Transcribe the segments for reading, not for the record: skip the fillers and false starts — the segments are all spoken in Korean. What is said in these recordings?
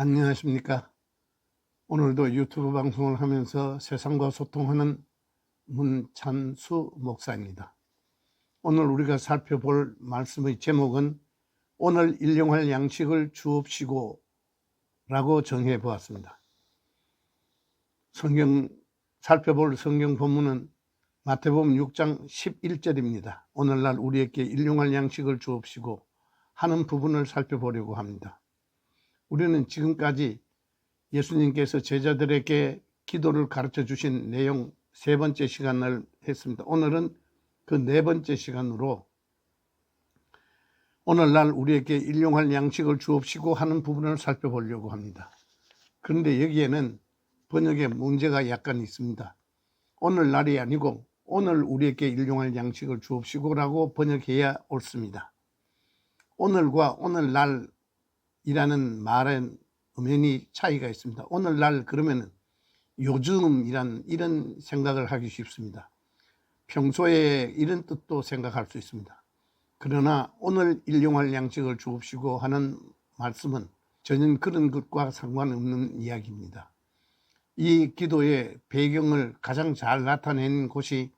안녕하십니까. 오늘도 유튜브 방송을 하면서 세상과 소통하는 문찬수 목사입니다. 오늘 우리가 살펴볼 말씀의 제목은 오늘 일용할 양식을 주옵시고 라고 정해 보았습니다. 살펴볼 성경 본문은 마태복음 6장 11절입니다. 오늘날 우리에게 일용할 양식을 주옵시고 하는 부분을 살펴보려고 합니다. 우리는 지금까지 예수님께서 제자들에게 기도를 가르쳐 주신 내용 세 번째 시간을 했습니다. 오늘은 그 네 번째 시간으로 오늘날 우리에게 일용할 양식을 주옵시고 하는 부분을 살펴보려고 합니다. 그런데 여기에는 번역에 문제가 약간 있습니다. 오늘날이 아니고 오늘 우리에게 일용할 양식을 주옵시고라고 번역해야 옳습니다. 오늘과 오늘날이라는 말은 엄연히 차이가 있습니다. 오늘날 그러면 요즘이란 이런 생각을 하기 쉽습니다. 평소에 이런 뜻도 생각할 수 있습니다. 그러나 오늘 일용할 양식을 주옵시고 하는 말씀은 전혀 그런 것과 상관없는 이야기입니다. 이 기도의 배경을 가장 잘 나타낸 곳이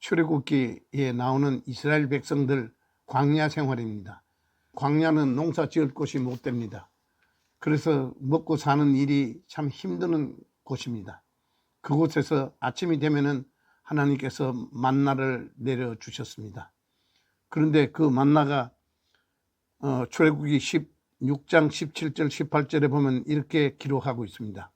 출애굽기에 나오는 이스라엘 백성들 광야 생활입니다. 광야는 농사 지을 곳이 못 됩니다. 그래서 먹고 사는 일이 참 힘든 곳입니다. 그곳에서 아침이 되면은 하나님께서 만나를 내려주셨습니다. 그런데 그 만나가 출애굽기 16장 17절 18절에 보면 이렇게 기록하고 있습니다.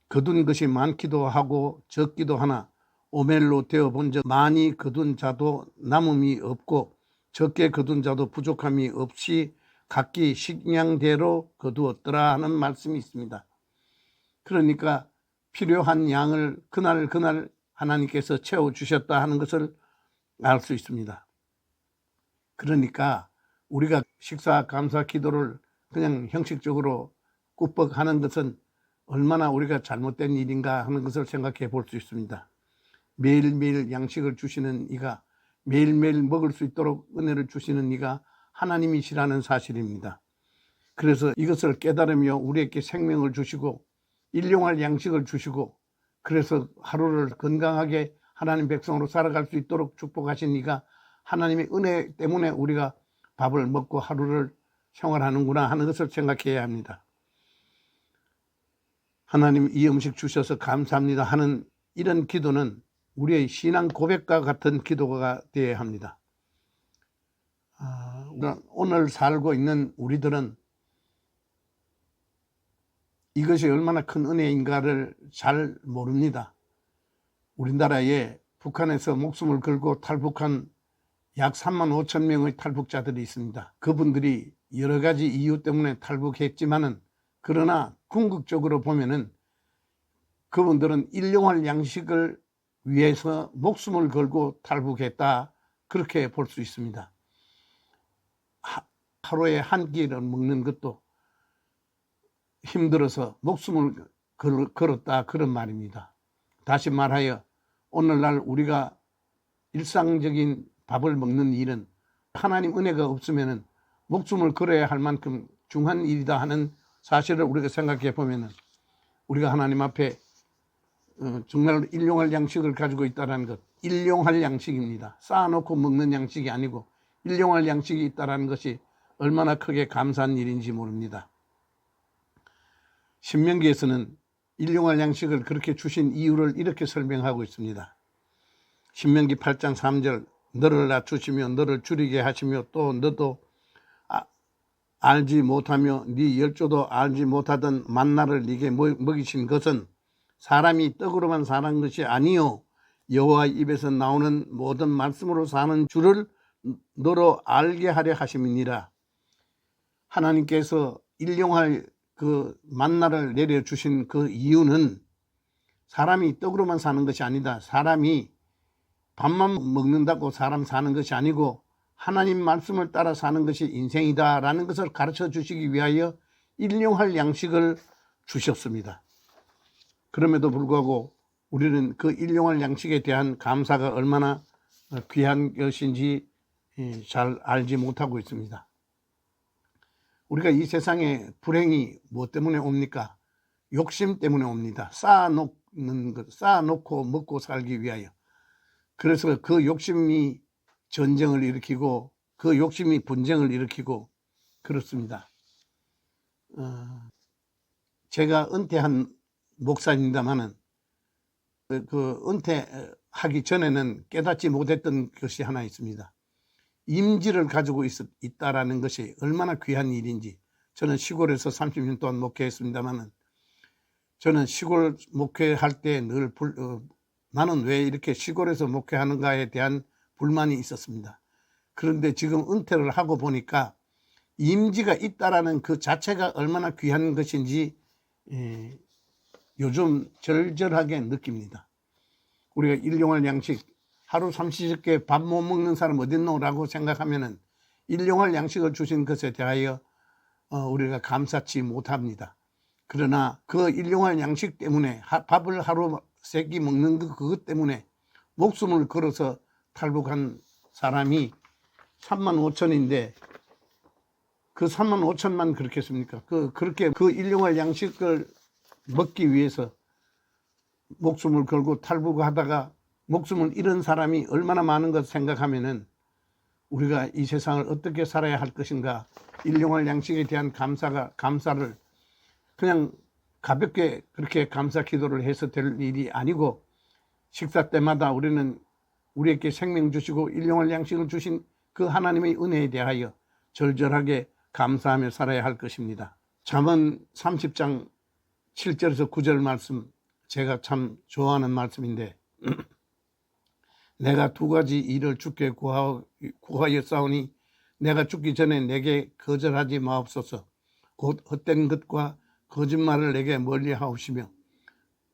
거둔 것이 많기도 하고 적기도 하나 오멜로 되어 본즉 많이 거둔 자도 남음이 없고 적게 거둔 자도 부족함이 없이 각기 식량대로 거두었더라 하는 말씀이 있습니다. 그러니까 필요한 양을 그날 하나님께서 채워주셨다 하는 것을 알 수 있습니다. 그러니까 우리가 식사 감사 기도를 그냥 형식적으로 꾸벅 하는 것은 얼마나 우리가 잘못된 일인가 하는 것을 생각해 볼 수 있습니다. 매일매일 양식을 주시는 이가, 매일매일 먹을 수 있도록 은혜를 주시는 이가 하나님이시라는 사실입니다. 그래서 이것을 깨달으며 우리에게 생명을 주시고 일용할 양식을 주시고 그래서 하루를 건강하게 하나님 백성으로 살아갈 수 있도록 축복하신 이가 하나님의 은혜 때문에 우리가 밥을 먹고 하루를 생활하는구나 하는 것을 생각해야 합니다. 하나님 이 음식 주셔서 감사합니다 하는 이런 기도는 우리의 신앙 고백과 같은 기도가 되어야 합니다. 오늘 살고 있는 우리들은 이것이 얼마나 큰 은혜인가를 잘 모릅니다. 우리나라에 북한에서 목숨을 걸고 탈북한 약 3만 5천 명의 탈북자들이 있습니다. 그분들이 여러 가지 이유 때문에 탈북했지만은 그러나 궁극적으로 보면은 그분들은 일용할 양식을 위해서 목숨을 걸고 탈북했다 그렇게 볼 수 있습니다. 하루에 한 끼를 먹는 것도 힘들어서 목숨을 걸었다 그런 말입니다. 다시 말하여 오늘날 우리가 일상적인 밥을 먹는 일은 하나님 은혜가 없으면 목숨을 걸어야 할 만큼 중요한 일이다 하는 사실을 우리가 생각해 보면 우리가 하나님 앞에 정말 일용할 양식을 가지고 있다는 것, 일용할 양식입니다. 쌓아놓고 먹는 양식이 아니고 일용할 양식이 있다는 것이 얼마나 크게 감사한 일인지 모릅니다. 신명기에서는 일용할 양식을 그렇게 주신 이유를 이렇게 설명하고 있습니다. 신명기 8장 3절 너를 낮추시며 너를 줄이게 하시며 또 너도 알지 못하며 네 열조도 알지 못하던 만나를 네게 먹이신 것은 사람이 떡으로만 사는 것이 아니요 여호와 입에서 나오는 모든 말씀으로 사는 줄을 너로 알게 하려 하심이니라. 하나님께서 일용할 그 만나를 내려주신 그 이유는 사람이 떡으로만 사는 것이 아니다. 사람이 밥만 먹는다고 사람 사는 것이 아니고 하나님 말씀을 따라 사는 것이 인생이다 라는 것을 가르쳐 주시기 위하여 일용할 양식을 주셨습니다. 그럼에도 불구하고 우리는 그 일용할 양식에 대한 감사가 얼마나 귀한 것인지 잘 알지 못하고 있습니다. 우리가 이 세상에 불행이 무엇 때문에 옵니까? 욕심 때문에 옵니다. 쌓아놓고 먹고 살기 위하여. 그래서 그 욕심이 전쟁을 일으키고 그 욕심이 분쟁을 일으키고 그렇습니다. 제가 은퇴한 목사입니다마는 그 은퇴하기 전에는 깨닫지 못했던 것이 하나 있습니다. 임지를 가지고 있다라는 것이 얼마나 귀한 일인지. 저는 시골에서 30년 동안 목회했습니다마는 저는 시골 목회할 때 늘 나는 왜 이렇게 시골에서 목회하는가에 대한 불만이 있었습니다. 그런데 지금 은퇴를 하고 보니까 임지가 있다라는 그 자체가 얼마나 귀한 것인지 요즘 절절하게 느낍니다. 우리가 일용할 양식, 하루 삼시세끼 밥 못 먹는 사람 어딨노? 라고 생각하면은 일용할 양식을 주신 것에 대하여 우리가 감사치 못합니다. 그러나 그 일용할 양식 때문에 밥을 하루 3끼 먹는 그것 때문에 목숨을 걸어서 탈북한 사람이 35,000인데 그 35,000만 그렇겠습니까? 그렇게 그 일용할 양식을 먹기 위해서 목숨을 걸고 탈북하다가 목숨을 잃은 사람이 얼마나 많은 것 생각하면은 우리가 이 세상을 어떻게 살아야 할 것인가, 일용할 양식에 대한 감사를 그냥 가볍게 그렇게 감사 기도를 해서 될 일이 아니고 식사 때마다 우리는 우리에게 생명 주시고 일용할 양식을 주신 그 하나님의 은혜에 대하여 절절하게 감사하며 살아야 할 것입니다. 잠언 30장 7절에서 9절 말씀, 제가 참 좋아하는 말씀인데 내가 2가지 일을 주께 구하였사오니 내가 죽기 전에 내게 거절하지 마옵소서. 곧 헛된 것과 거짓말을 내게 멀리하옵시며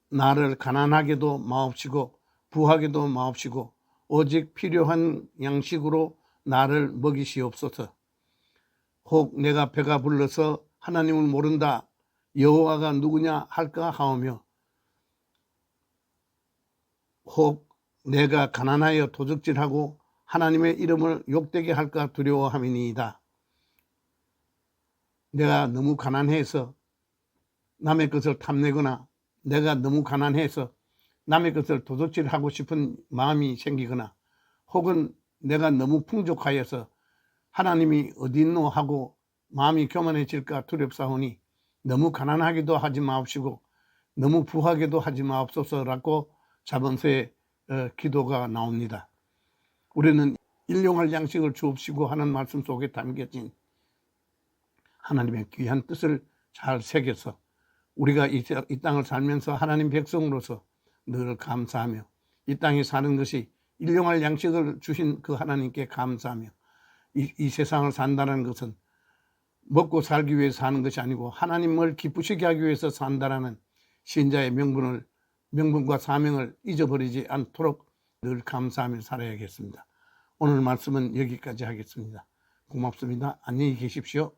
나를 가난하게도 마옵시고 부하게도 마옵시고 오직 필요한 양식으로 나를 먹이시옵소서. 혹 내가 배가 불러서 하나님을 모른다, 여호와가 누구냐 할까 하오며 혹 내가 가난하여 도적질하고 하나님의 이름을 욕되게 할까 두려워함이니이다. 내가 너무 가난해서 남의 것을 탐내거나 내가 너무 가난해서 남의 것을 도둑질하고 싶은 마음이 생기거나 혹은 내가 너무 풍족하여서 하나님이 어디 있노 하고 마음이 교만해질까 두렵사오니 너무 가난하게도 하지 마옵시고 너무 부하게도 하지 마옵소서라고 자본서에 기도가 나옵니다. 우리는 일용할 양식을 주옵시고 하는 말씀 속에 담겨진 하나님의 귀한 뜻을 잘 새겨서 우리가 이 땅을 살면서 하나님 백성으로서 늘 감사하며 이 땅에 사는 것이 일용할 양식을 주신 그 하나님께 감사하며 이 세상을 산다는 것은 먹고 살기 위해서 사는 것이 아니고 하나님을 기쁘시게 하기 위해서 산다라는 신자의 명분과 사명을 잊어버리지 않도록 늘 감사하며 살아야겠습니다. 오늘 말씀은 여기까지 하겠습니다. 고맙습니다. 안녕히 계십시오.